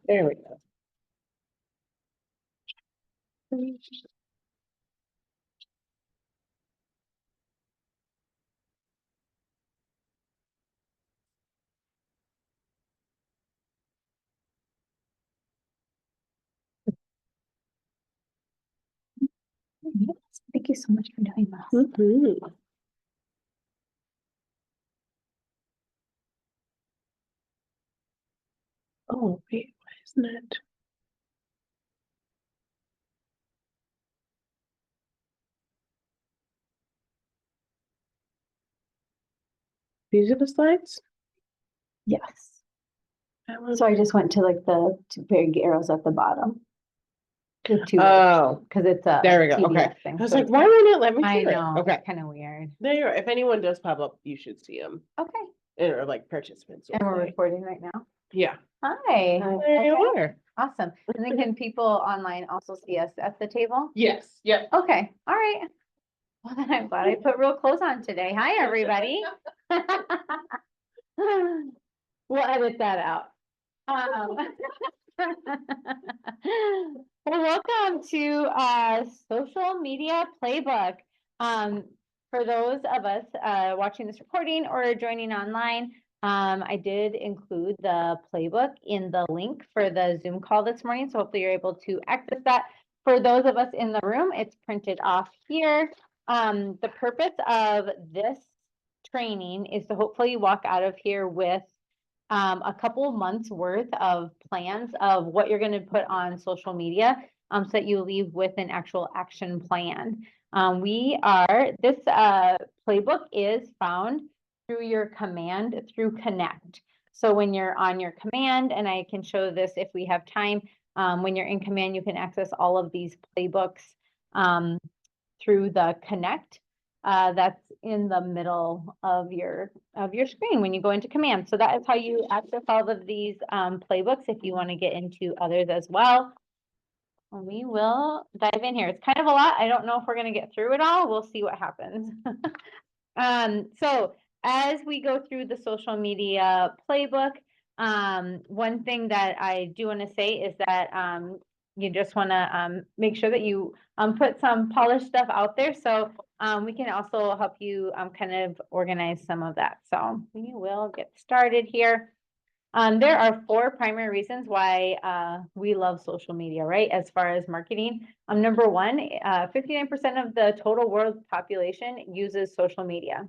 There we go. Thank you so much for doing this. Mhm. Oh, wait, why isn't it? These are the slides? Yes. That was- So I just went to like the two big arrows at the bottom. With two, Oh, because it's a there we go. Okay. PDF thing. I was so like, it's why kind won't it let me of- I do it? know, Okay. kind of weird. There you are. If anyone does pop up, you should see them. Okay. Or like participants. And we're hopefully. recording right now. Yeah. Hi. There you Okay. are. Awesome. And then can people online also see us at the table? Yes. Yep. Okay. All right. Well, then I'm glad I put real clothes on today. Hi, everybody. We'll edit that out. Well, welcome to Social Media Playbook. For those of us watching this recording or joining online, I did include the playbook in the link for the Zoom call this morning, so hopefully you're able to access that. For those of us in the room, it's printed off here. The purpose of this training is to hopefully walk out of here with a couple months worth of plans of what you're going to put on social media, so that you leave with an actual action plan. This playbook is found through your command through Connect. So when you're on your command, and I can show this if we have time, when you're in command, you can access all of these playbooks through the Connect. That's in the middle of your screen when you go into command. So that is how you access all of these playbooks if you want to get into others as well. We will dive in here. It's kind of a lot. I don't know if we're going to get through it all. We'll see what happens. So as we go through the social media playbook, one thing that I do want to say is that you just want to make sure that you put some polished stuff out there. So we can also help you kind of organize some of that. So we will get started here. There are 4 primary reasons why we love social media, right? As far as marketing. Number 1, 59% of the total world population uses social media.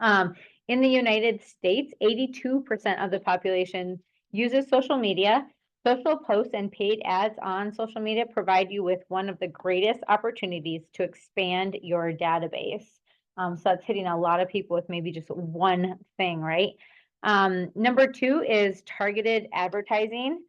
In the United States, 82% of the population uses social media. Social posts and paid ads on social media provide you with one of the greatest opportunities to expand your database. So that's hitting a lot of people with maybe just one thing, right? Number 2 is targeted advertising.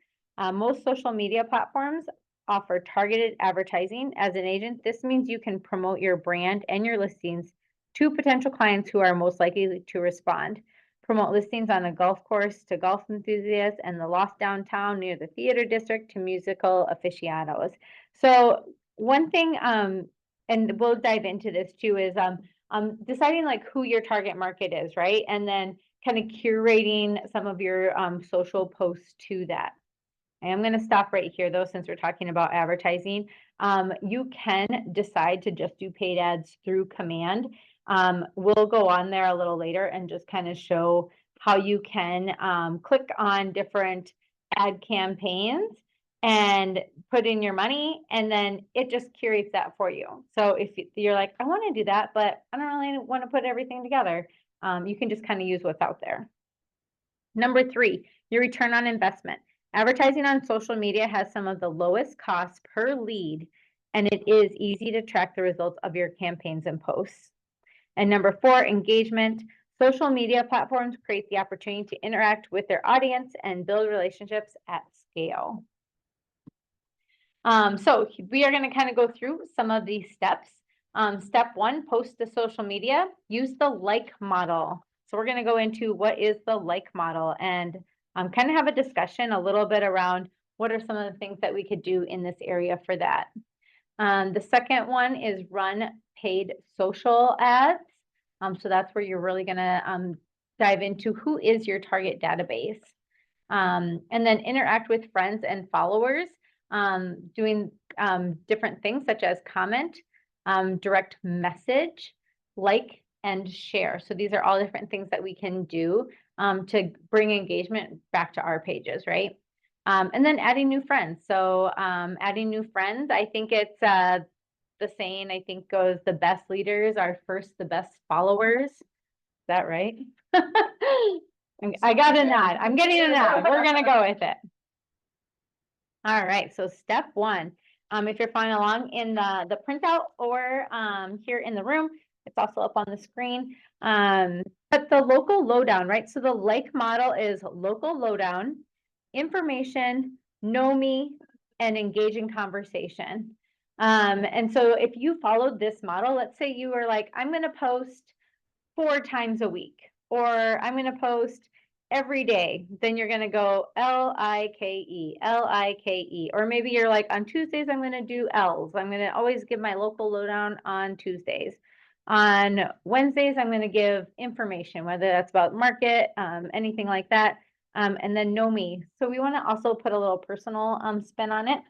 Most social media platforms offer targeted advertising. As an agent, this means you can promote your brand and your listings to potential clients who are most likely to respond. Promote listings on a golf course to golf enthusiasts and the lost downtown near the theater district to musical aficionados. So one thing, and we'll dive into this too, is deciding like who your target market is, right? And then kind of curating some of your social posts to that. I am going to stop right here though, since we're talking about advertising. You can decide to just do paid ads through command. We'll go on there a little later and just kind of show how you can click on different ad campaigns and put in your money, and then it just curates that for you. So if you're like, I want to do that, but I don't really want to put everything together, you can just kind of use what's out there. Number 3, your return on investment. Advertising on social media has some of the lowest costs per lead, and it is easy to track the results of your campaigns and posts. And number 4, engagement. Social media platforms create the opportunity to interact with their audience and build relationships at scale. So we are going to kind of go through some of these steps. Step 1, post to social media. Use the like model. So we're going to go into what is the like model and kind of have a discussion a little bit around what are some of the things that we could do in this area for that. The second one is run paid social ads. So that's where you're really going to dive into who is your target database. And then interact with friends and followers, doing different things such as comment, direct message, like, and share. So these are all different things that we can do to bring engagement back to our pages, right? And then adding new friends. So adding new friends, I think it's the saying, I think goes, the best leaders are first the best followers. Is that right? I got a nod. I'm getting a nod. We're gonna go with it. All right, so step one, if you're following along in the printout or here in the room, it's also up on the screen. But the local lowdown, right? So the like model is local lowdown, information, know me, and engaging conversation. And so if you followed this model, let's say you were like, I'm gonna post 4 times a week, or I'm gonna post every day, then you're gonna go L-I-K-E, L-I-K-E. Or maybe you're like, on Tuesdays, I'm gonna do L's. I'm gonna always give my local lowdown on Tuesdays. On Wednesdays, I'm gonna give information, whether that's about market, anything like that. And then know me. So we wanna also put a little personal spin on it.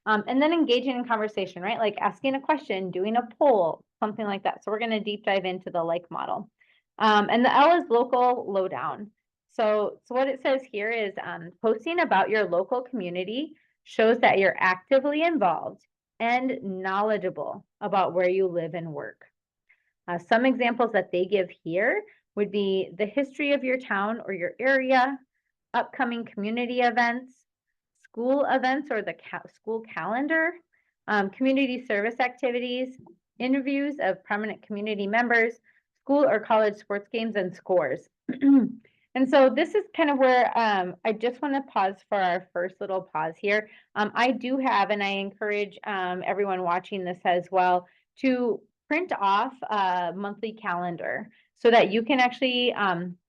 And then engaging in conversation, right? Like asking a question, doing a poll, something like that. So we're gonna deep dive into the like model. And the L is local lowdown. So what it says here is posting about your local community shows that you're actively involved and knowledgeable about where you live and work. Some examples that they give here would be the history of your town or your area, upcoming community events, school events or the school calendar, community service activities, interviews of prominent community members, school or college sports games and scores. And so this is kind of where I just want to pause for our first little pause here. I do have, and I encourage everyone watching this as well, to print off a monthly calendar so that you can actually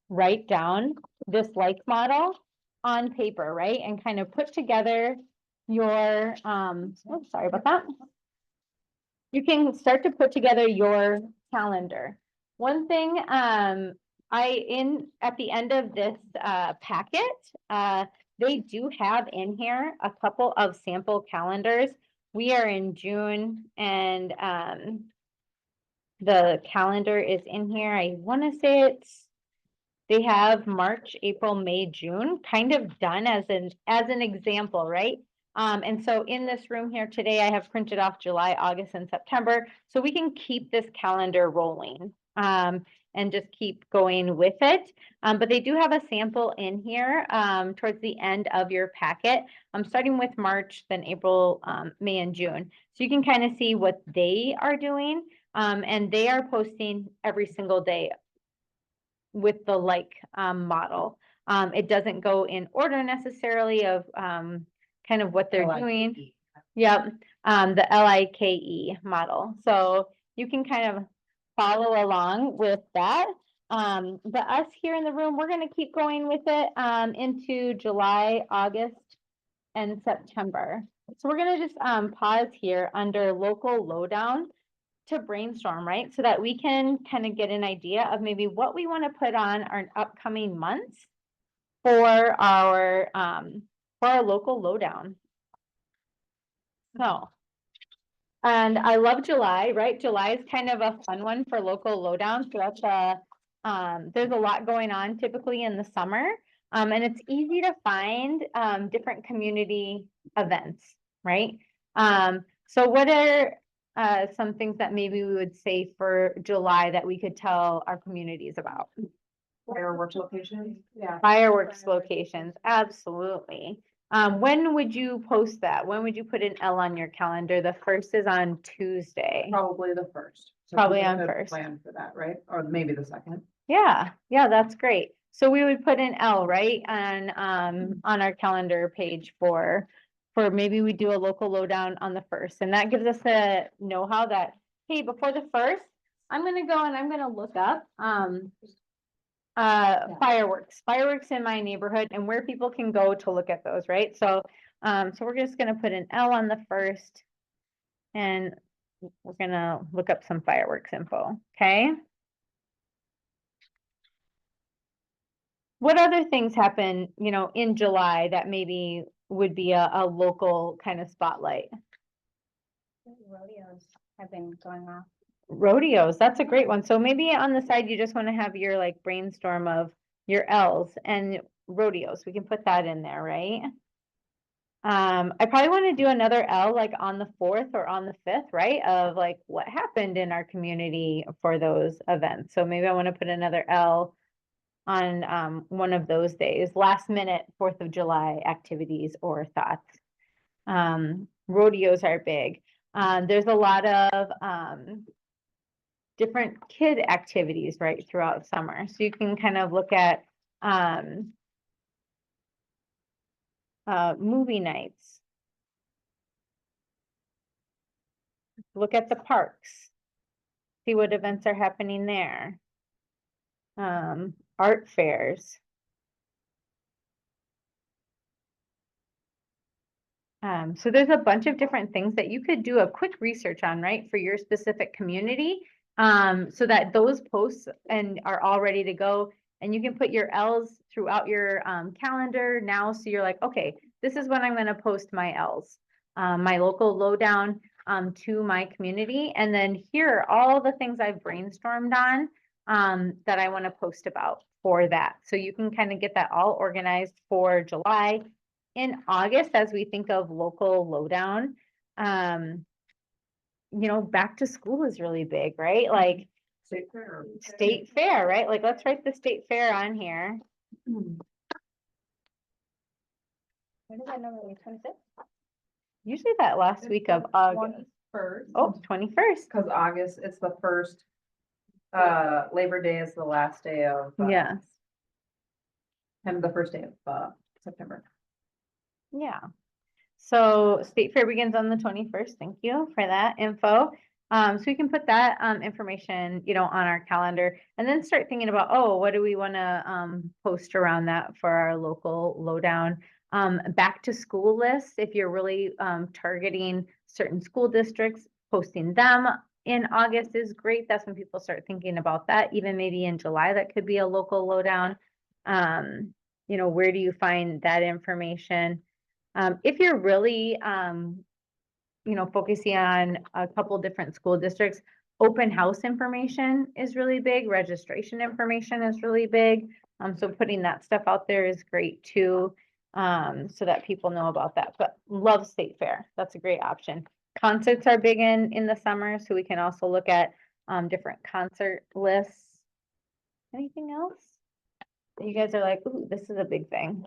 write down this like model on paper, right? And kind of put together your, oh, sorry about that. You can start to put together your calendar. One thing, at the end of this packet, they do have in here a couple of sample calendars. We are in June and the calendar is in here. I want to say they have March, April, May, June kind of done as an example, right? And so in this room here today, I have printed off July, August, and September, so we can keep this calendar rolling and just keep going with it. But they do have a sample in here towards the end of your packet. I'm starting with March, then April, May, and June. So you can kind of see what they are doing. And they are posting every single day with the like model. It doesn't go in order necessarily of kind of what they're doing. Yep, the LIKE model. So you can kind of follow along with that. But us here in the room, we're going to keep going with it into July, August, and September. So we're going to just pause here under local lowdown to brainstorm, right? So that we can kind of get an idea of maybe what we want to put on our upcoming months for our local lowdown. So, and I love July, right? July is kind of a fun one for local lowdown. So that's there's a lot going on typically in the summer. And it's easy to find different community events, right? So what are some things that maybe we would say for July that we could tell our communities about? Fireworks locations, yeah. Fireworks locations, absolutely. When would you post that? When would you put an L on your calendar? The first is on Tuesday. Probably the first. So Probably people on could first. Plan for that, right? Or maybe the second. Yeah, that's great. So we would put an L, right, on our calendar page for maybe we do a local lowdown on the first, and that gives us a know-how that, hey, before the first, I'm gonna go and I'm gonna look up fireworks in my neighborhood and where people can go to look at those, right? So so we're just gonna put an L on the first, and we're gonna look up some fireworks info, okay? What other things happen, in July that maybe would be a local kind of spotlight? Rodeos have been going off. Rodeos, that's a great one. So maybe on the side, you just want to have your like brainstorm of your L's and rodeos. We can put that in there, right? I probably want to do another L like on the 4th or on the 5th, right? Of like what happened in our community for those events. So maybe I want to put another L on one of those days, last minute 4th of July activities or thoughts. Rodeos are big. There's a lot of different kid activities, right, throughout summer. So you can kind of look at movie nights. Look at the parks. See what events are happening there. Art fairs. So there's a bunch of different things that you could do a quick research on, right, for your specific community. So that those posts are all ready to go. And you can put your L's throughout your calendar now. So you're like, okay, this is when I'm going to post my L's, my local lowdown to my community. And then here are all the things I've brainstormed on that I want to post about for that. So you can kind of get that all organized for July. In August, as we think of local lowdown, back to school is really big, right? Like State fair. state fair, right? Like, let's write the state fair on here. When is that normally, 26th? Usually that last week of August. First. Oh, 21st. Cause August, it's the first, Labor Day is the last day of. Yes, And the first day of, September. yeah. So state fair begins on the 21st. Thank you for that info. So we can put that information, on our calendar and then start thinking about, oh, what do we want to post around that for our local lowdown? Back to school lists, if you're really targeting certain school districts, posting them in August is great. That's when people start thinking about that. Even maybe in July, that could be a local lowdown. Where do you find that information? If you're really, focusing on a couple different school districts, open house information is really big. Registration information is really big. So putting that stuff out there is great too, so that people know about that. But love state fair. That's a great option. Concerts are big in the summer, so we can also look at different concert lists. Anything else that you guys are like, ooh, this is a big thing?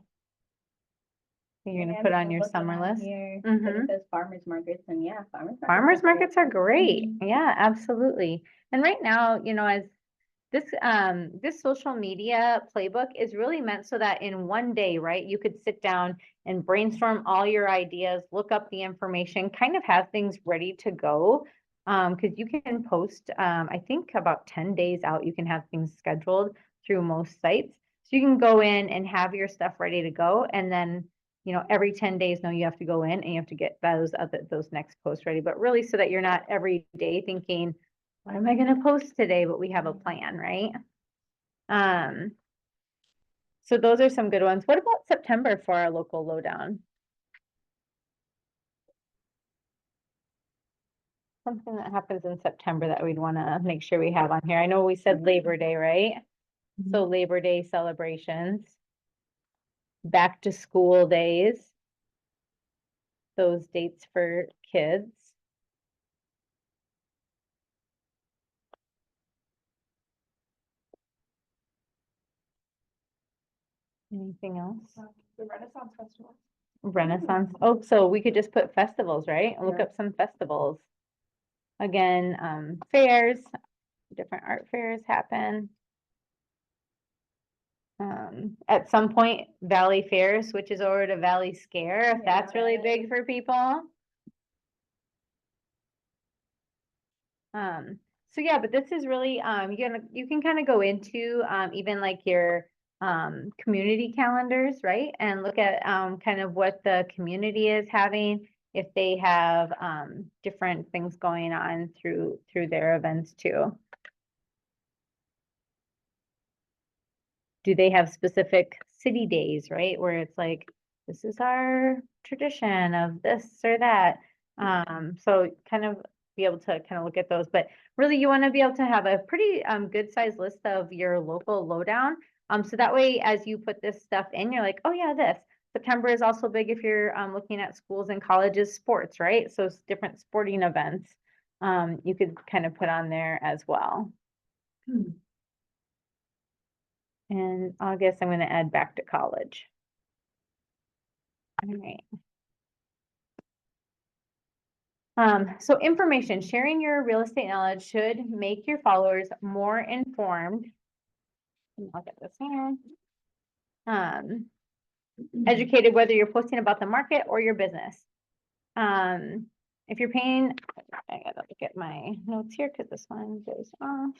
You're gonna put on your summer list? Here, Mhm. it says farmers markets, and yeah, Farmers markets are great. Mhm. Yeah, absolutely. And right now, as this social media playbook is really meant so that in one day, right, you could sit down and brainstorm all your ideas, look up the information, kind of have things ready to go. Because you can post, I think about 10 days out, you can have things scheduled through most sites. So you can go in and have your stuff ready to go. And then, every 10 days, no, you have to go in and you have to get those next posts ready. But really so that you're not every day thinking, what am I gonna post today? But we have a plan, right? So those are some good ones. What about September for our local lowdown? Something that happens in September that we'd wanna make sure we have on here. I know we said Labor Day, right? So Labor Day celebrations. Back to school days. Those dates for kids. Anything else? The Renaissance Festival. Renaissance. Oh, so we could just put festivals, right? Look Yeah. up some festivals. Again, fairs, different art fairs happen. At some point, Valley Fair switches over to Valley Scare, if that's really big for people. So yeah, but this is really, you can kind of go into, even like your, community calendars, right? And look at, kind of what the community is having, if they have, different things going on through their events too. do they have specific city days, right? Where it's like, this is our tradition of this or that. So kind of be able to kind of look at those, but really you want to be able to have a pretty good sized list of your local lowdown. So that way, as you put this stuff in, you're like, oh yeah, this. September is also big if you're looking at schools and colleges sports, right? So it's different sporting events you could kind of put on there as well. And August, I'm going to add back to college. All right. So information, sharing your real estate knowledge should make your followers more informed. I'll get this here. Educated, whether you're posting about the market or your business. If you're paying, I gotta look at my notes here because this one goes off.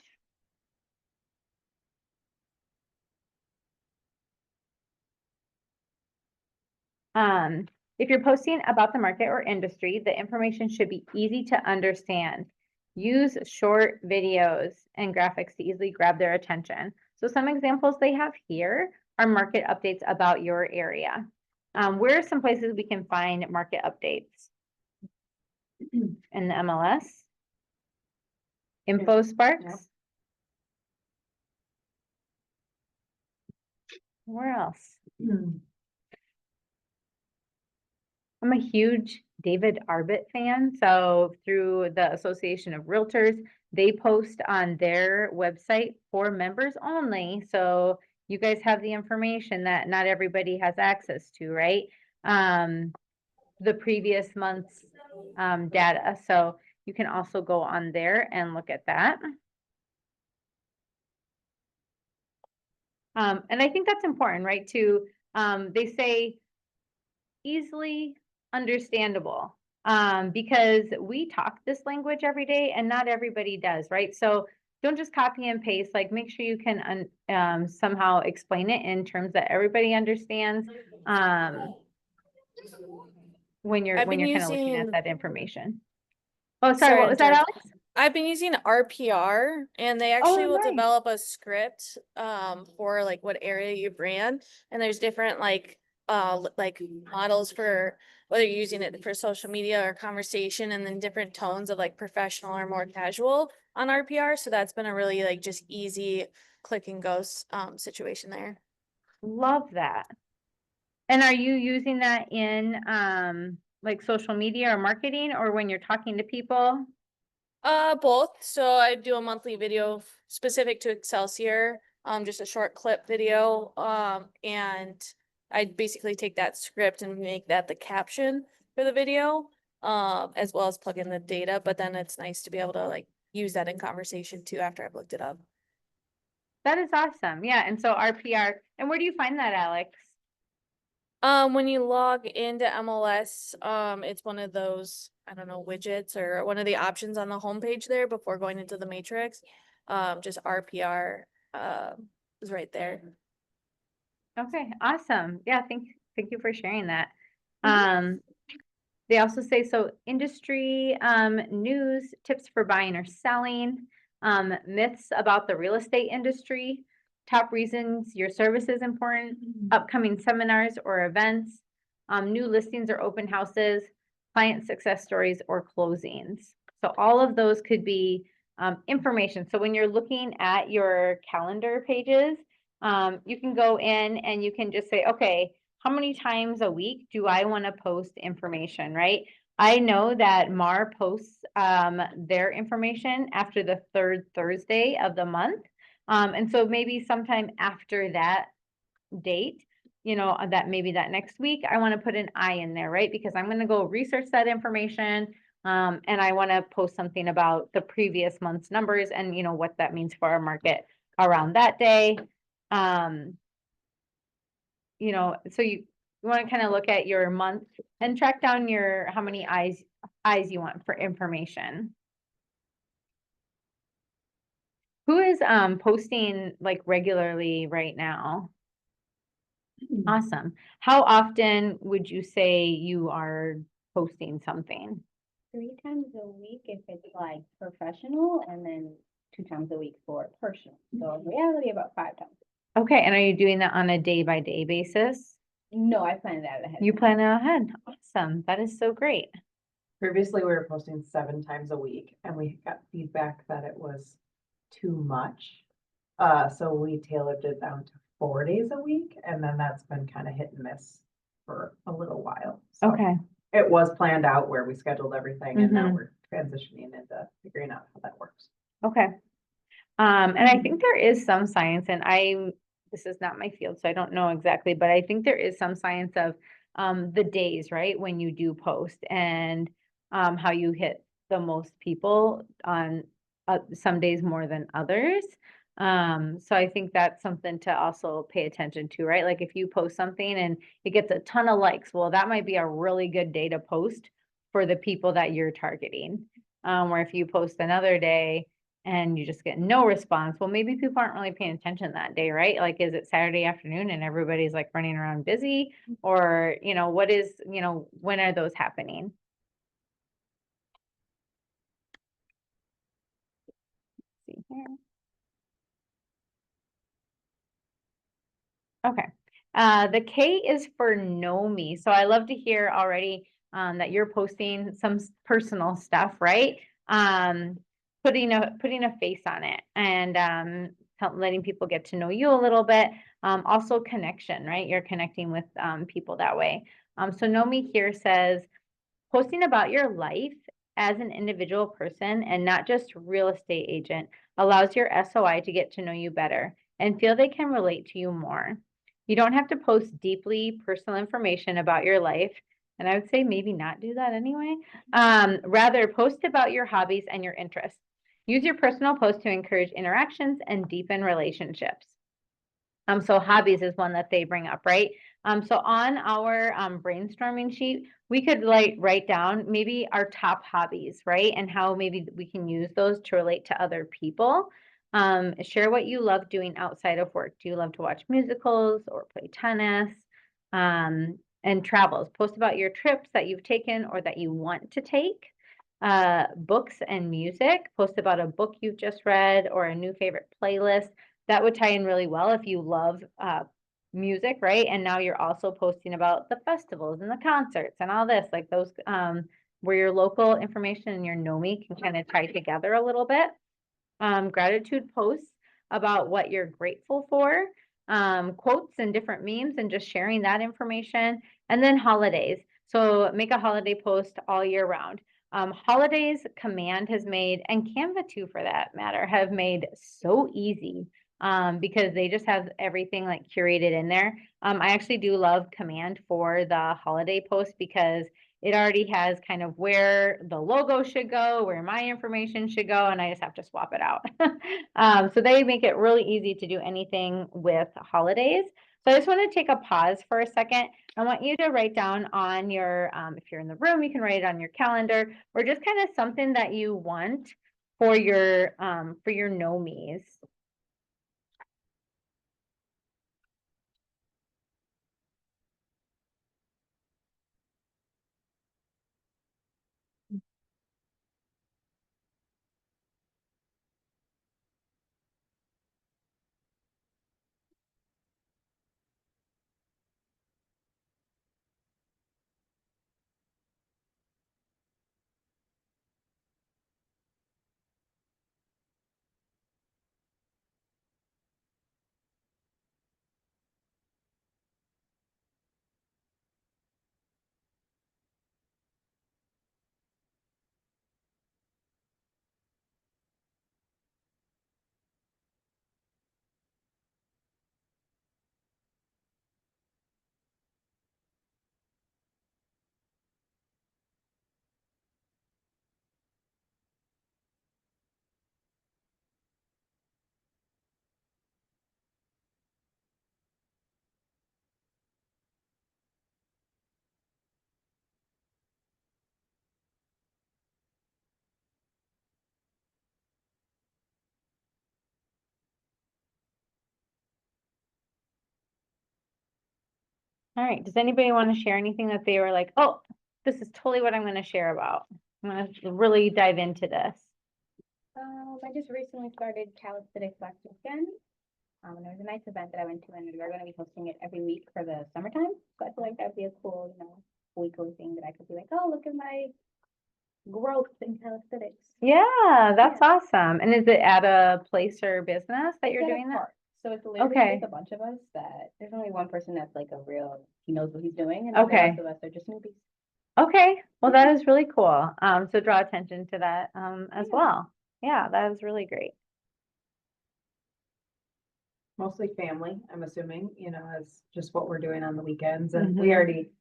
If you're posting about the market or industry, the information should be easy to understand. Use short videos and graphics to easily grab their attention. So some examples they have here are market updates about your area. Where are some places we can find market updates? In the MLS? Info Sparks? Where else? I'm a huge David Arbit fan. So through the Association of Realtors, they post on their website for members only. So you guys have the information that not everybody has access to, right? The previous month's data. So you can also go on there and look at that. And I think that's important, right? To they say easily understandable because we talk this language every day and not everybody does, right? So don't just copy and paste, like make sure you can somehow explain it in terms that everybody understands when you're kind of looking at that information. Oh, sorry, what was that, Alex? I've been using RPR and they actually will nice. develop a script for like what area you ran, and there's different like models for whether you're using it for social media or conversation, and then different tones of like professional or more casual on RPR. So that's been a really like just easy click and go situation there. Love that. And are you using that in like social media or marketing, or when you're talking to people? Both. So I do a monthly video specific to Excelsior, just a short clip video. And I basically take that script and make that the caption for the video, as well as plug in the data. But then it's nice to be able to like use that in conversation too after I've looked it up. That is awesome. Yeah. And so RPR, and where do you find that, Alex? When you log into MLS, it's one of those, I don't know, widgets or one of the options on the homepage there before going into the matrix. Just RPR, is right there. Okay, awesome. Yeah, thank you for sharing that. They also say, so industry, news, tips for buying or selling, myths about the real estate industry, top reasons your service is important, upcoming seminars or events, new listings or open houses, client success stories or closings. So all of those could be information. So when you're looking at your calendar pages, you can go in and you can just say, okay, how many times a week do I want to post information, right? I know that MAR posts their information after the third Thursday of the month. And so maybe sometime after that date, you know, that maybe that next week, I want to put an I in there, right? Because I'm going to go research that information. And I want to post something about the previous month's numbers and, you know, what that means for our market around that day. You know, so you want to kind of look at your month and track down your, how many eyes you want for information. Who is posting like regularly right now? Awesome. How often would you say you are posting something? 3 times a week if it's like professional, and then 2 times a week for personal. So in reality, about 5 times. Okay, and are you doing that on a day by day basis? No, I planned it out ahead. You plan it ahead. Awesome. That is so great. Previously, we were posting 7 times a week and we got feedback that it was too much. So we tailored it down to 4 days a week, and then that's been kind of hit and miss for a little while. So Okay. it was planned out where we scheduled everything, and now Mhm. we're transitioning into figuring out how that works. Okay. And I think there is some science, and this is not my field, so I don't know exactly, but I think there is some science of the days, right, when you do post and how you hit the most people on some days more than others. So I think that's something to also pay attention to, right? Like if you post something and it gets a ton of likes, well, that might be a really good day to post for the people that you're targeting. Where if you post another day and you just get no response, well, maybe people aren't really paying attention that day, right? Like, is it Saturday afternoon and everybody's like running around busy? Or, what is, when are those happening? Let's see here. Okay. The K is for know me. So I love to hear already that you're posting some personal stuff, right? Putting a face on it and letting people get to know you a little bit. Also connection, right? You're connecting with people that way. So know me here says posting about your life as an individual person and not just real estate agent allows your SOI to get to know you better and feel they can relate to you more. You don't have to post deeply personal information about your life. And I would say maybe not do that anyway. Rather, post about your hobbies and your interests. Use your personal post to encourage interactions and deepen relationships. So hobbies is one that they bring up, right? So on our brainstorming sheet, we could like write down maybe our top hobbies, right? And how maybe we can use those to relate to other people. Share what you love doing outside of work. Do you love to watch musicals or play tennis? And travels. Post about your trips that you've taken or that you want to take. Books and music. Post about a book you've just read or a new favorite playlist. That would tie in really well if you love music, right? And now you're also posting about the festivals and the concerts and all this, like those where your local information and your know me can kind of tie together a little bit. Gratitude posts about what you're grateful for, quotes and different memes and just sharing that information. And then holidays. So make a holiday post all year round. Holidays Command has made, and Canva too for that matter, have made so easy because they just have everything like curated in there. I actually do love Command for the holiday post because it already has kind of where the logo should go, where my information should go, and I just have to swap it out. So they make it really easy to do anything with holidays. So I just want to take a pause for a second. I want you to write down on your, if you're in the room, you can write it on your calendar, or just kind of something that you want for your know me's. All right. Does anybody want to share anything that they were like, oh, this is totally what I'm going to share about? I'm going to really dive into this. I just recently started calisthenics last weekend. And there was a nice event that I went to, and we're gonna be hosting it every week for the summertime. So I feel like that'd be a cool, weekly thing that I could be like, oh, look at my growth in calisthenics. Yeah, that's Yeah. awesome. And is it at a place or business that you're At a doing that? park. So it's literally Okay. just a bunch of us that, there's only one person that's like he knows what he's doing, and then the Okay. rest of us are just newbies. Okay, well, that is really cool. So draw attention to that, as Yeah. well. Yeah, that is really great. Mostly family, I'm assuming, as just what we're doing on the weekends, and we Mhm. already.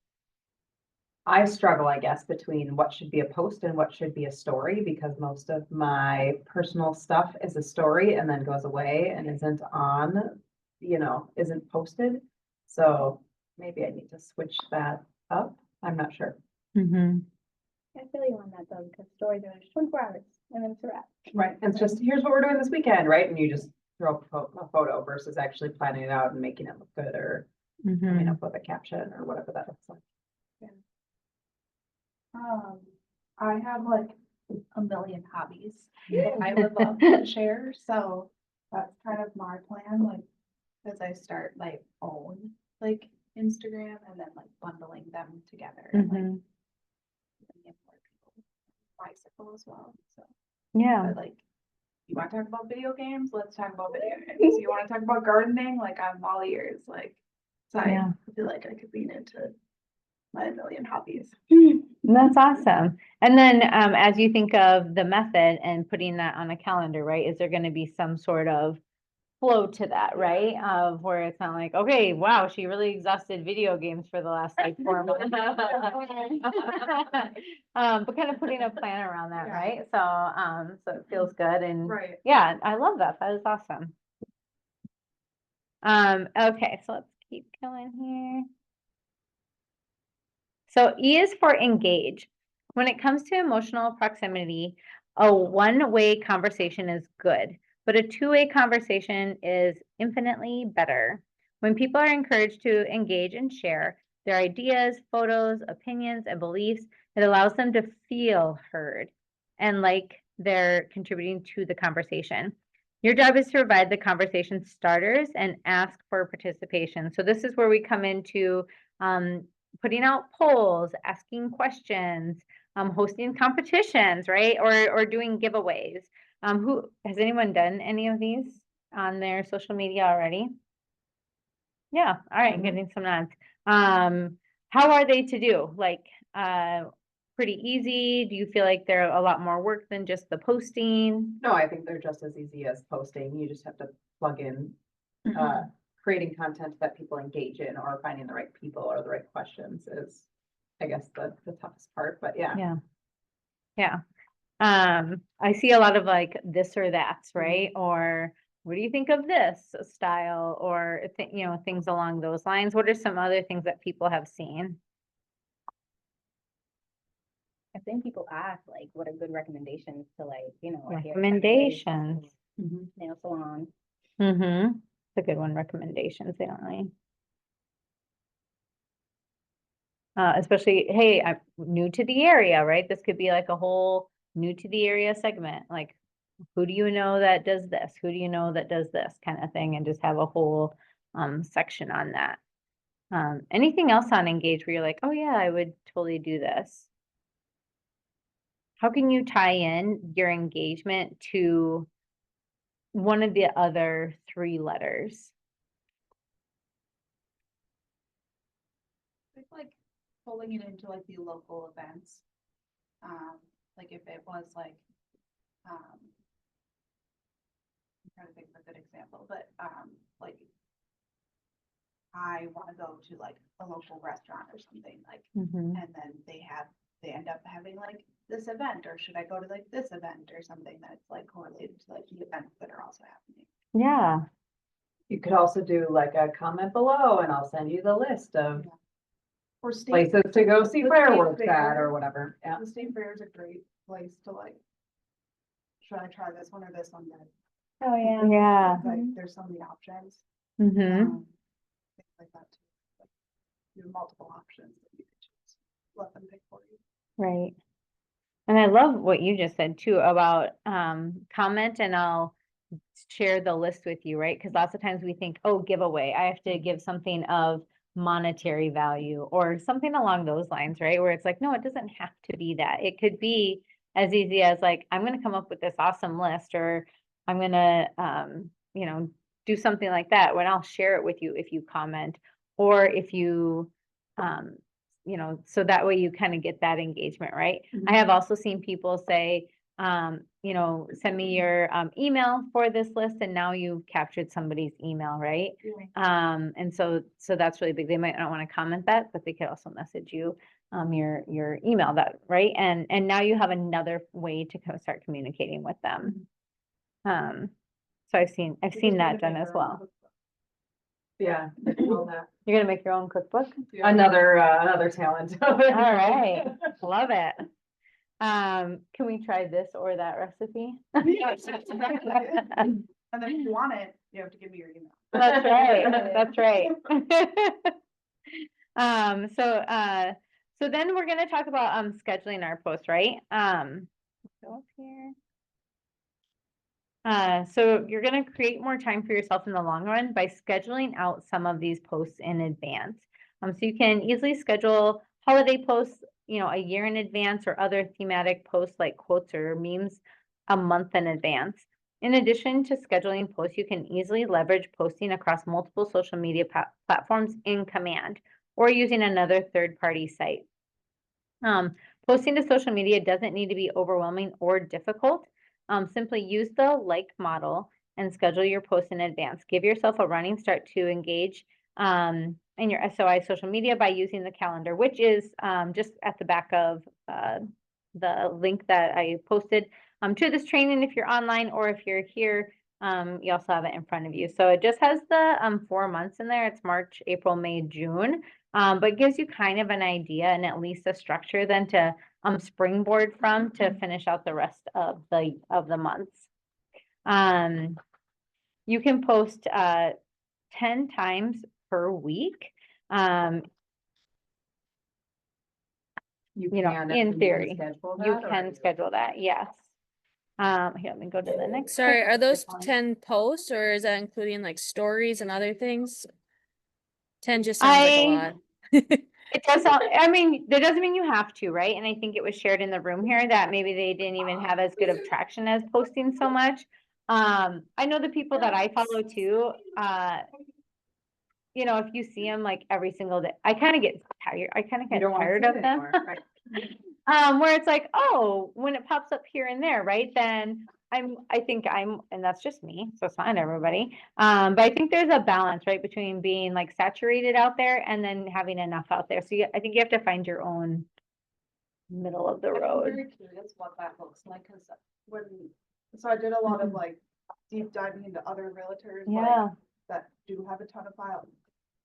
I struggle, I guess, between what should be a post and what should be a story, because most of my personal stuff is a story and then goes away and isn't on, isn't posted. So maybe I need to switch that up. I'm not sure. Mm-hmm. I feel you on that though, because stories are just 24 hours and then it's a wrap. Right, and it's just, here's what we're doing this weekend, right? And you just throw a photo versus actually planning it out and making it look good, or coming up with a caption or whatever that looks like. I have like a million hobbies that I would love to share, so that's kind of my plan, like, as I start my own, like, Instagram and then like bundling them together and like Mhm. get more people bicycle as well, so. Yeah, But like, you wanna talk about video games, let's talk about video games, you wanna talk about gardening, like, I'm all ears, like, so I Yeah. feel like I could lean into my million hobbies. that's awesome. And then, as you think of the method and putting that on a calendar, right, is there gonna be some sort of flow to that, right? Of where it's not like, okay, wow, she really exhausted video games for the last like 4 months. But kind of putting a plan around that, Yeah. right? So it feels good and Right. yeah, I love that. That is awesome. Okay, so let's keep going here. So E is for engage. When it comes to emotional proximity, a one-way conversation is good, but a two-way conversation is infinitely better. When people are encouraged to engage and share their ideas, photos, opinions, and beliefs, it allows them to feel heard and like they're contributing to the conversation. Your job is to provide the conversation starters and ask for participation. So this is where we come into putting out polls, asking questions, hosting competitions, right? Or doing giveaways. Who has anyone done any of these on their social media already? Yeah, all right, getting some nods. How are they to do? Like, pretty easy? Do you feel like they're a lot more work than just the posting? No, I think they're just as easy as posting. You just have to plug in, creating content that people engage in, or finding the right people or the right questions is, I guess, the toughest part, but yeah. Yeah. Yeah. I see a lot of like this or that's, right? Or what do you think of this style or things along those lines? What are some other things that people have seen? I think people ask like, what are good recommendations to like, a haircut place, Recommendations. nail salon. Mm-hmm. It's a good one, recommendations, definitely. Especially, hey, I'm new to the area, right? This could be like a whole new to the area segment, like who do you know that does this? Who do you know that does this kind of thing? And just have a whole section on that. Anything else on Engage where you're like, oh yeah, I would totally do this? How can you tie in your engagement to one of the other 3 letters? I think like pulling it into like the local events. Like if it was like, I'm trying to think of a good example, but, like I wanna go to like a local restaurant or something, like, Mhm. and then they end up having like this event, or should I go to like this event or something that's like correlated to like the events that are also happening. Yeah, You could also do like a comment below and I'll send you the list of Or state, places to go see the state fireworks at fair. or whatever, yeah. the state fair is a great place to like, should I try this one or this one then? Oh, yeah. yeah. Like, there's so many options. Mm-hmm. Things like that too. Like, you have multiple options that you could choose. Let them pick for you. Right. And I love what you just said too about comment and I'll share the list with you, right? Because lots of times we think, oh, giveaway, I have to give something of monetary value or something along those lines, right? Where it's like, no, it doesn't have to be that. It could be as easy as like, I'm going to come up with this awesome list, or I'm going to, you know, do something like that when I'll share it with you if you comment, or if you, you know, so that way you kind of get that engagement, right? I have also seen people say, you know, send me your email for this list, and now you've captured somebody's email, right? And so that's really big. They might not want to comment that, but they could also message you your email, that, right? And now you have another way to start communicating with them. So I've seen that done as well. Yeah. all that. You're gonna make your own cookbook? Another talent. All right, love it. Can we try this or that recipe? Yes, exactly. And then if you want it, you have to give me your email. That's right, that's right. So then we're gonna talk about scheduling our posts, right? Go up here. So you're gonna create more time for yourself in the long run by scheduling out some of these posts in advance. So you can easily schedule holiday posts, you know, a year in advance, or other thematic posts like quotes or memes a month in advance. In addition to scheduling posts, you can easily leverage posting across multiple social media platforms in Command, or using another third-party site. Posting to social media doesn't need to be overwhelming or difficult. Simply use the like model and schedule your posts in advance. Give yourself a running start to engage in your SOI social media by using the calendar, which is just at the back of the link that I posted to this training if you're online, or if you're here, you also have it in front of you. So it just has the 4 months in there. It's March, April, May, June, but gives you kind of an idea and at least a structure then to springboard from to finish out the rest of the months. You can post 10 times per week. You know, can, in if you theory, schedule you that, or can schedule that, yes. Here, let me go to the next. Sorry, picture. are those 10 posts, or is that including like stories and other things? 10 just sounds like a lot. It does sound, I mean, that doesn't mean you have to, right? And I think it was shared in the room here that maybe they didn't even have as good of traction as posting so much. I know the people that I follow too, you know, if you see them like every single day, I kind of get tired. I kind of You get don't want to tired see of it them. anymore, right? Where it's like, oh, when it pops up here and there, right? Then I think I'm, and that's just me, so it's not everybody. But I think there's a balance, right, between being like saturated out there and then having enough out there. So I think you have to find your own middle of the I'm road. very curious what that looks like, cause so I did a lot of Mhm. like deep diving into other realtors. Yeah. Like, that do have a ton of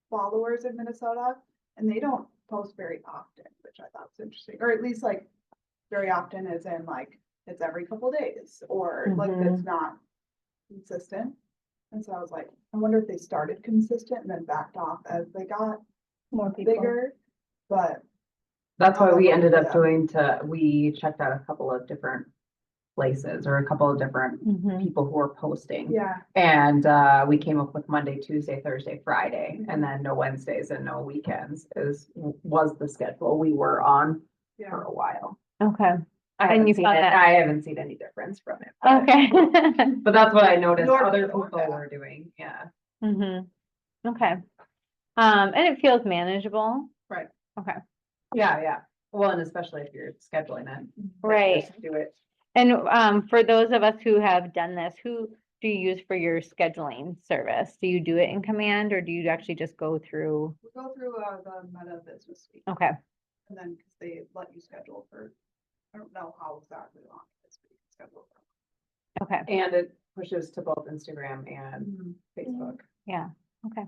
followers in Minnesota, and they don't post very often, which I thought was interesting, or at least like very often as in like, it's every couple days, or like it's not consistent. And so I was like, I wonder if they started consistent and then backed off as they got More people. bigger, but That's why we ended up Yeah. we checked out a couple of different places, or a couple of different Mhm. people who were posting. yeah. And we came up with Monday, Tuesday, Thursday, Friday, and then no Wednesdays and no weekends was the schedule we were on Yeah. for a while. Okay. I And haven't you seen found it, that- I haven't seen any difference from it. but- Okay. But that's what I noticed Nor other did I. people were doing, yeah. Okay. And it feels manageable. Right. Okay. Yeah. Well, and especially if you're scheduling it. Right. Just do it. And for those of us who have done this, who do you use for your scheduling service? Do you do it in Command, or do you actually just go through? We go through the Meta Business Suite, Okay. and then, cause they let you schedule for, I don't know how exactly long it is, but you can schedule for. Okay. And it pushes to both Instagram and Facebook. Yeah. Okay.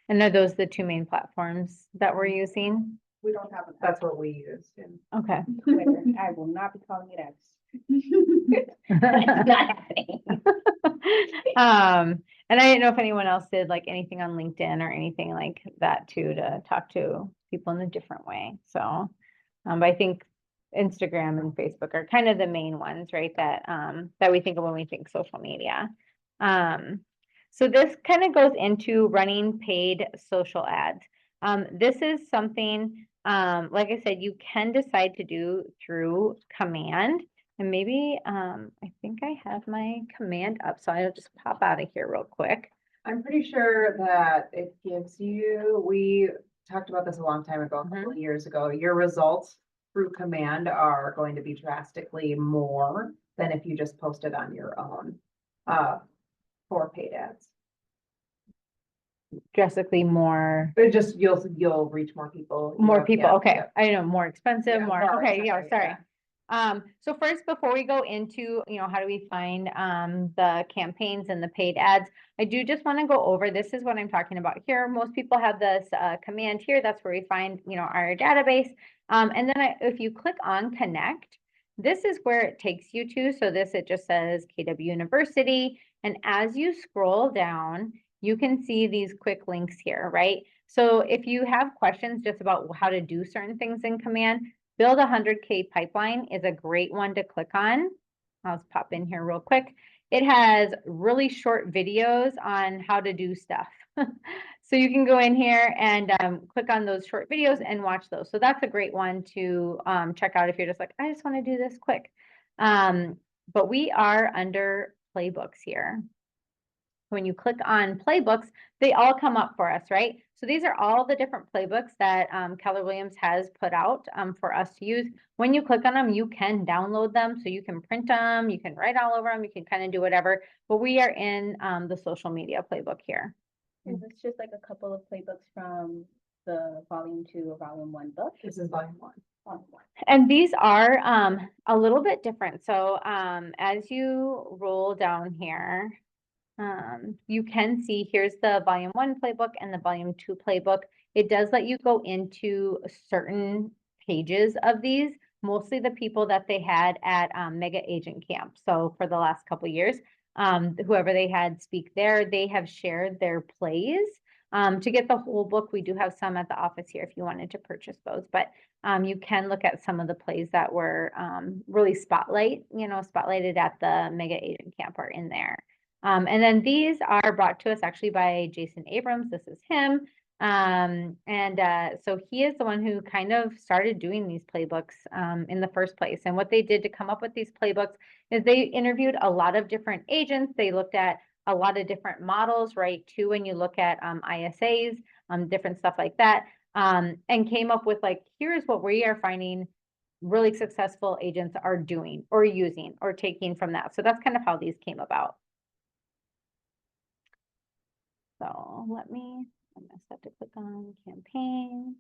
And are those the two main platforms that we're using? We don't have an. That's what we used. And Okay. Twitter. I will not be calling it X. Not happening. And I didn't know if anyone else did like anything on LinkedIn or anything like that too, to talk to people in a different way. So, but I think Instagram and Facebook are kind of the main ones, right? That we think of when we think social media. So this kind of goes into running paid social ads. This is something, like I said, you can decide to do through command. And maybe, I think I have my command up, so I'll just pop out of here real quick. I'm pretty sure that it gives you, we talked about this a long time ago, a couple of years ago, your results through command are going to be drastically more than if you just posted on your own, for paid ads. Drastically more, But just, you'll reach more people. more people, Yeah, okay, yeah. I know, more expensive, Yeah, more, more okay, yeah, expensive, sorry. yeah. So first, before we go into, how do we find, the campaigns and the paid ads, I do just want to go over, this is what I'm talking about here. Most people have this, command here. That's where we find, our database. And then if you click on connect, this is where it takes you to. So it just says KW University. And as you scroll down, you can see these quick links here, right? So if you have questions just about how to do certain things in command, Build a 100K pipeline is a great one to click on. I'll just pop in here real quick. It has really short videos on how to do stuff. So you can go in here and click on those short videos and watch those. So that's a great one to check out if you're just like, I just want to do this quick. But we are under playbooks here. When you click on playbooks, they all come up for us, right? So these are all the different playbooks that Keller Williams has put out for us to use. When you click on them, you can download them. So you can print them, you can write all over them, you can kind of do whatever. But we are in the social media playbook here. Is this just like a couple of playbooks from the volume 2 or volume 1 book? This is volume 1. Volume 1. And these are a little bit different. So as you roll down here, you can see here's the volume 1 playbook and the volume 2 playbook. It does let you go into certain pages of these, mostly the people that they had at Mega Agent Camp. So for the last couple years, whoever they had speak there, they have shared their plays. To get the whole book, we do have some at the office here if you wanted to purchase those, but you can look at some of the plays that were really spotlighted at the Mega Agent Camp are in there. And then these are brought to us actually by Jason Abrams. This is him. So he is the one who kind of started doing these playbooks in the first place. And what they did to come up with these playbooks is they interviewed a lot of different agents. They looked at a lot of different models, right? Too, when you look at ISAs, different stuff like that, and came up with like, here's what we are finding really successful agents are doing or using or taking from that. So that's kind of how these came about. So I'm gonna set to click on campaigns.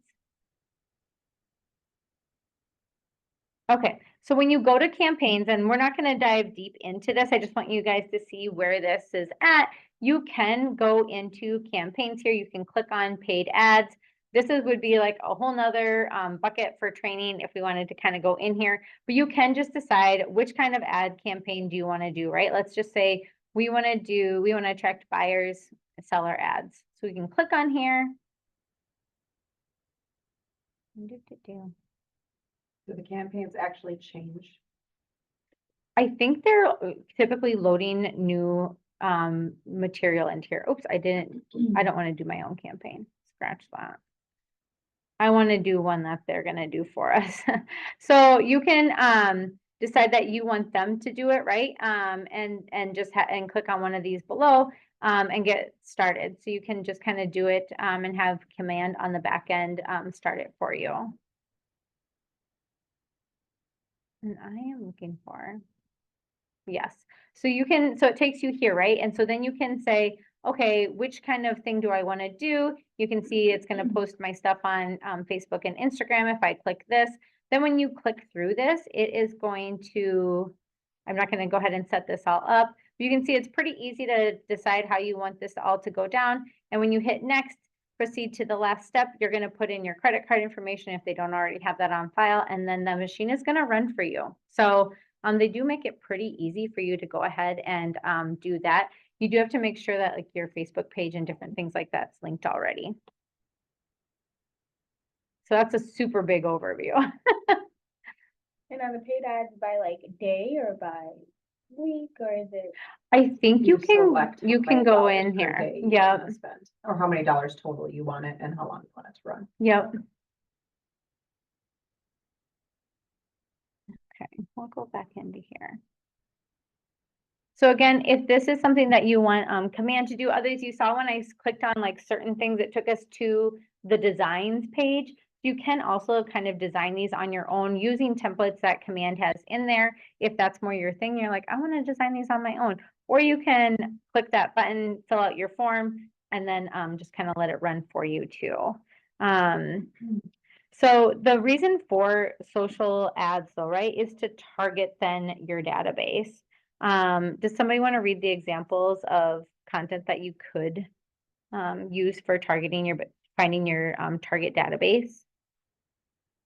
Okay, so when you go to campaigns, and we're not gonna dive deep into this, I just want you guys to see where this is at. You can go into campaigns here. You can click on paid ads. This would be like a whole nother bucket for training if we wanted to kind of go in here, but you can just decide which kind of ad campaign do you want to do, right? Let's just say we want to attract buyers, seller ads. So we can click on here. Do the campaigns actually change? I think they're typically loading new material into here. Oops, I don't want to do my own campaign. Scratch that. I want to do one that they're going to do for us. So you can decide that you want them to do it, right? And just and click on one of these below and get started. So you can just kind of do it and have command on the back end start it for you. And I am looking for, yes. So it takes you here, right? And so then you can say, okay, which kind of thing do I want to do? You can see it's going to post my stuff on Facebook and Instagram if I click this. Then when you click through this, it is going to, I'm not going to go ahead and set this all up. You can see it's pretty easy to decide how you want this all to go down. And when you hit next, proceed to the last step, you're going to put in your credit card information if they don't already have that on file, and then the machine is going to run for you. So they do make it pretty easy for you to go ahead and do that. You do have to make sure that like your Facebook page and different things like that's linked already. So that's a super big overview. And are the paid ads by like day or by week or is it? I think you can, select how you many can go dollars in per here. day you Yep, wanna spend, or how many dollars total you want it and how long you want it to run. yep. Okay, we'll go back into here. So again, if this is something that you want command to do, others you saw when I clicked on like certain things, it took us to the designs page. You can also kind of design these on your own using templates that command has in there. If that's more your thing, you're like, I want to design these on my own. Or you can click that button, fill out your form, and then just kind of let it run for you too. So the reason for social ads though, right, is to target then your database. Does somebody want to read the examples of content that you could use for targeting your, finding your target database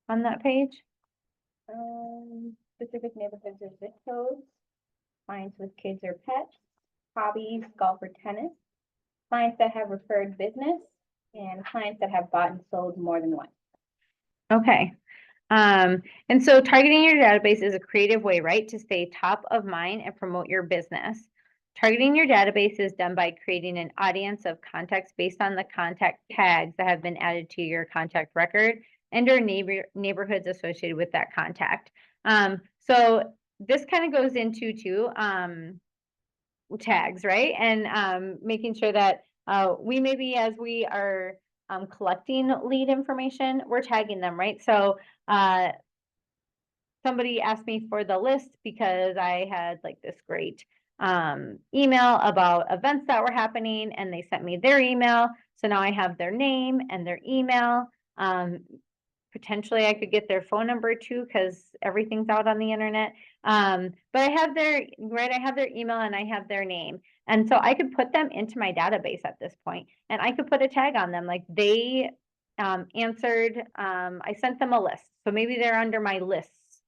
on that page? Specific neighborhoods or zip codes, clients with kids or pets, hobbies, golf or tennis, clients that have referred business, and clients that have bought and sold more than once. Okay. And so targeting your database is a creative way, right, to stay top of mind and promote your business. Targeting your database is done by creating an audience of contacts based on the contact tags that have been added to your contact record and or neighborhoods associated with that contact. So this kind of goes into too, tags, right? And making sure that we maybe as we are collecting lead information, we're tagging them, right? So somebody asked me for the list because I had like this great email about events that were happening and they sent me their email. So now I have their name and their email. Potentially I could get their phone number too, because everything's out on the internet. But I have their, right, I have their email and I have their name. And so I could put them into my database at this point, and I could put a tag on them. Like they answered, I sent them a list. So maybe they're under my lists,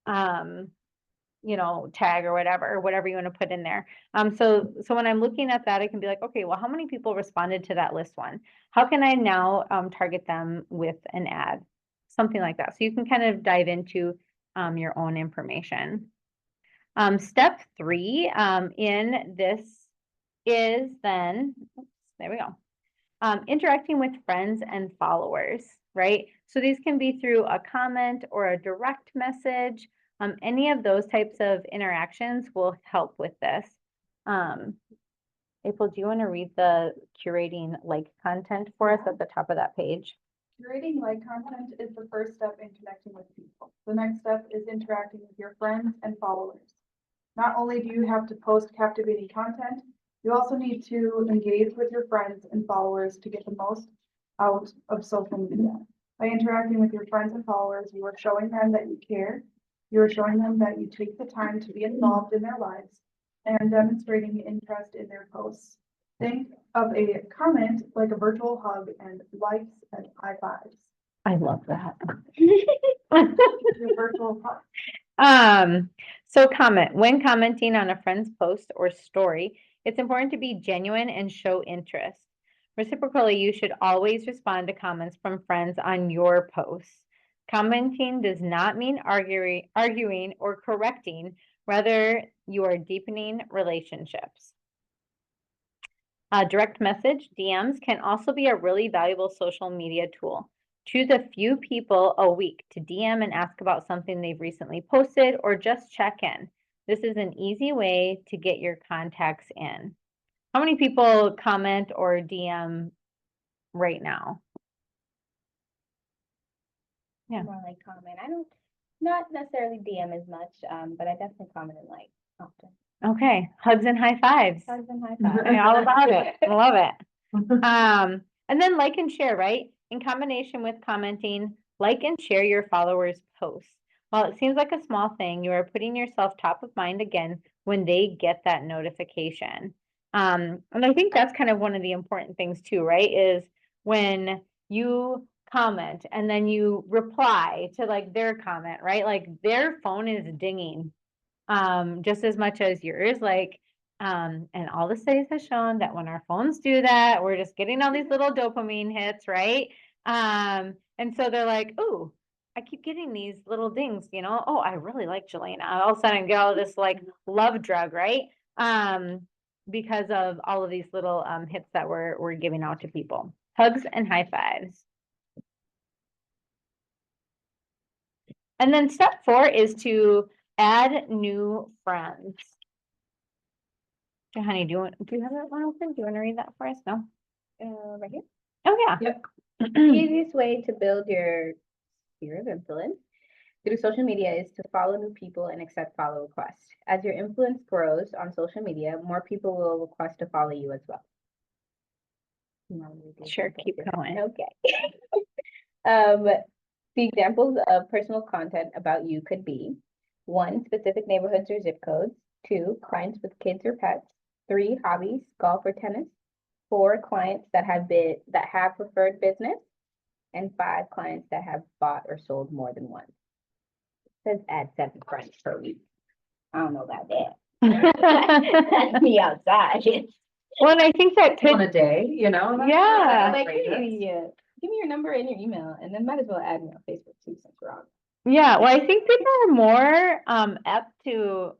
you know, tag or whatever you want to put in there. So when I'm looking at that, I can be like, okay, well, how many people responded to that list one? How can I now target them with an ad? Something like that. So you can kind of dive into your own information. Step 3 in this is then, oops, there we go. Interacting with friends and followers, right? So these can be through a comment or a direct message. Any of those types of interactions will help with this. April, do you want to read the curating like content for us at the top of that page? Curating like content is the first step in connecting with people. The next step is interacting with your friends and followers. Not only do you have to post captivating content, you also need to engage with your friends and followers to get the most out of social media. By interacting with your friends and followers, you are showing them that you care. You are showing them that you take the time to be involved in their lives and demonstrating interest in their posts. Think of a comment like a virtual hug and likes and high fives. I love that. Your virtual hug. So comment. When commenting on a friend's post or story, it's important to be genuine and show interest. Reciprocally, you should always respond to comments from friends on your posts. Commenting does not mean arguing or correcting. Rather, you are deepening relationships. Direct message, DMs, can also be a really valuable social media tool. Choose a few people a week to DM and ask about something they've recently posted or just check in. This is an easy way to get your contacts in. How many people comment or DM right now? Yeah. More like comment. I don't, not necessarily DM as much, but I definitely comment and like often. Okay, hugs and high fives. Hugs and high fives. I'm all about it. I love it. And then like and share, right? In combination with commenting, like and share your followers' posts. While it seems like a small thing, you are putting yourself top of mind again when they get that notification. And I think that's kind of one of the important things too, right? Is when you comment and then you reply to like their comment, right? Like their phone is dinging just as much as yours. Like, and all the studies have shown that when our phones do that, we're just getting all these little dopamine hits, right? And so they're like, ooh, I keep getting these little dings, you know, oh, I really like Jelena. All of a sudden I get all this like love drug, right? Because of all of these little hits that we're giving out to people. Hugs and high fives. And then step 4 is to add new friends. So, honey, do you have that one open? Do you want to read that for us? No? Right here. Oh, yeah. Yep. The easiest way to build your sphere of influence through social media is to follow new people and accept follow requests. As your influence grows on social media, more people will request to follow you as well. You want me to do Sure, examples keep here? going. Okay. The examples of personal content about you could be 1, specific neighborhoods or zip codes, 2, clients with kids or pets, 3, hobbies, golf or tennis, 4, clients that have preferred business, and 5, clients that have bought or sold more than once. It says add 7 friends per week. I don't know about that. That's me outside. Well, and I think that On could, a day, you know? that's Yeah. Like, outrageous. hey, give me your number and your email, and then might as well add me on Facebook too, since we're on. yeah, well, I think people are more apt to,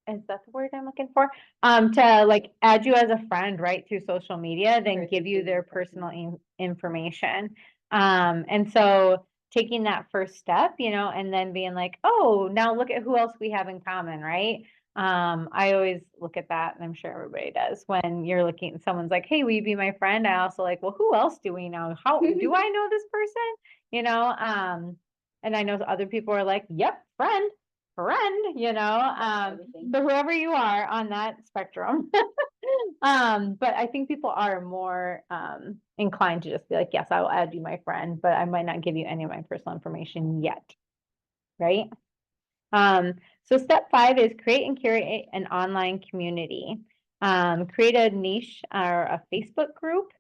is that the word I'm looking for? To like add you as a friend, right, through social media than Versus give you being their in person. personal information. And so taking that first step, you know, and then being like, oh, now look at who else we have in common, right? I always look at that, and I'm sure everybody does, when you're looking, someone's like, hey, will you be my friend? I also like, well, who else do we know? How do I know this person? You know, and I know other people are like, yep, friend, you know, everything. so whoever you are on that spectrum. But I think people are more inclined to just be like, yes, I will add you my friend, but I might not give you any of my personal information yet. Right? So step 5 is create and curate an online community. Create a niche or a Facebook group.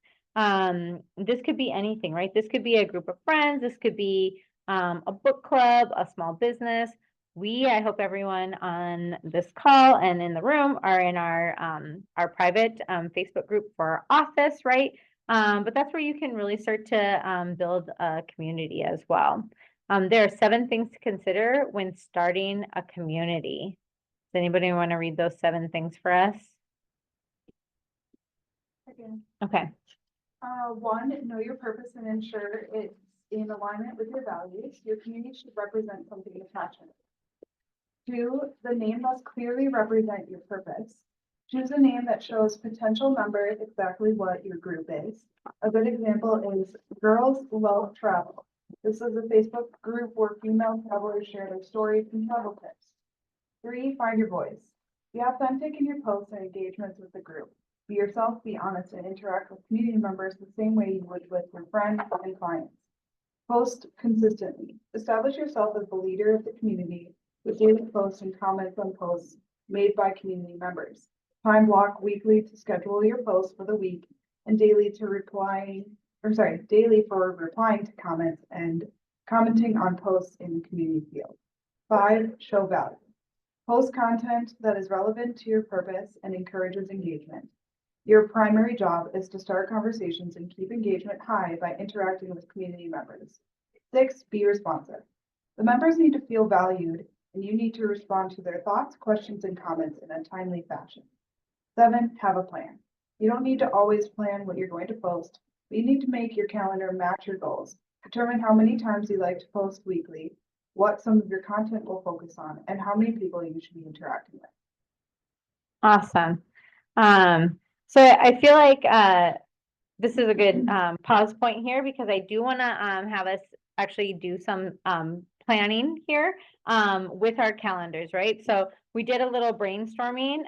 This could be anything, right? This could be a group of friends. This could be a book club, a small business. I hope everyone on this call and in the room are in our private Facebook group for our office, right? But that's where you can really start to build a community as well. There are 7 things to consider when starting a community. Does anybody want to read those 7 things for us? Okay. 1, know your purpose and ensure it's in alignment with your values. Your community should represent something you're passionate about. 2, the name must clearly represent your purpose. Choose a name that shows potential members exactly what your group is. A good example is Girls Love Travel. This is a Facebook group where female travelers share their stories and travel tips. 3, find your voice. Be authentic in your posts and engagements with the group. Be yourself, be honest, and interact with community members the same way you would with your friends and clients. Post consistently. Establish yourself as the leader of the community with daily posts and comments on posts made by community members. Time block weekly to schedule your posts for the week and daily for replying to comments and commenting on posts in the community field. 5, show value. Post content that is relevant to your purpose and encourages engagement. Your primary job is to start conversations and keep engagement high by interacting with community members. 6, be responsive. The members need to feel valued, and you need to respond to their thoughts, questions, and comments in a timely fashion. 7, have a plan. You don't need to always plan what you're going to post, but you need to make your calendar match your goals. Determine how many times you like to post weekly, what some of your content will focus on, and how many people you should be interacting with. Awesome. So I feel like this is a good pause point here, because I do want to have us actually do some planning here with our calendars, right? So we did a little brainstorming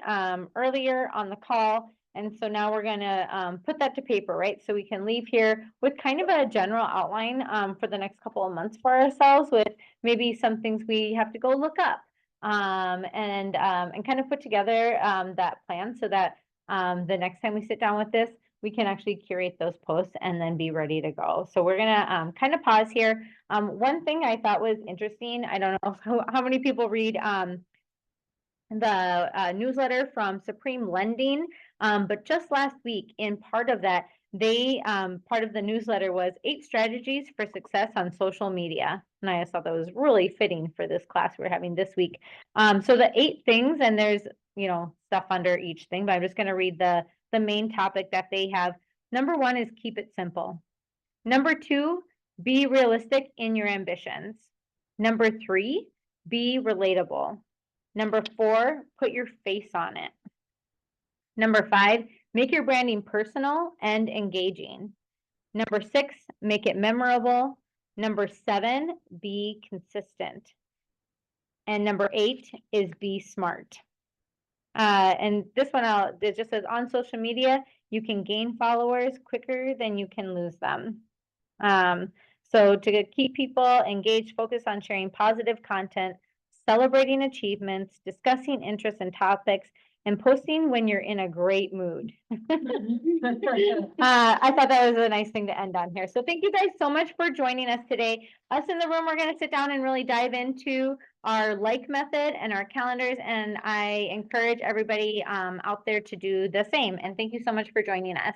earlier on the call, and so now we're going to put that to paper, right? So we can leave here with kind of a general outline for the next couple of months for ourselves, with maybe some things we have to go look up and kind of put together that plan, so that the next time we sit down with this, we can actually curate those posts and then be ready to go. So we're gonna kind of pause here. One thing I thought was interesting, I don't know how many people read the newsletter from Supreme Lending, but just last week, in part of that, they, part of the newsletter was 8 strategies for success on social media. And I just thought that was really fitting for this class we're having this week. So the 8 things, and there's, you know, stuff under each thing, but I'm just gonna read the main topic that they have. Number 1 is keep it simple. Number 2, be realistic in your ambitions. Number 3, be relatable. Number 4, put your face on it. Number 5, make your branding personal and engaging. Number 6, make it memorable. Number 7, be consistent. And number 8 is be smart. And this one it just says on social media, you can gain followers quicker than you can lose them. So to keep people engaged, focus on sharing positive content, celebrating achievements, discussing interests and topics, and posting when you're in a great mood. I thought that was a nice thing to end on here. So thank you guys so much for joining us today. Us in the room, we're going to sit down and really dive into our like method and our calendars. And I encourage everybody out there to do the same. And thank you so much for joining us.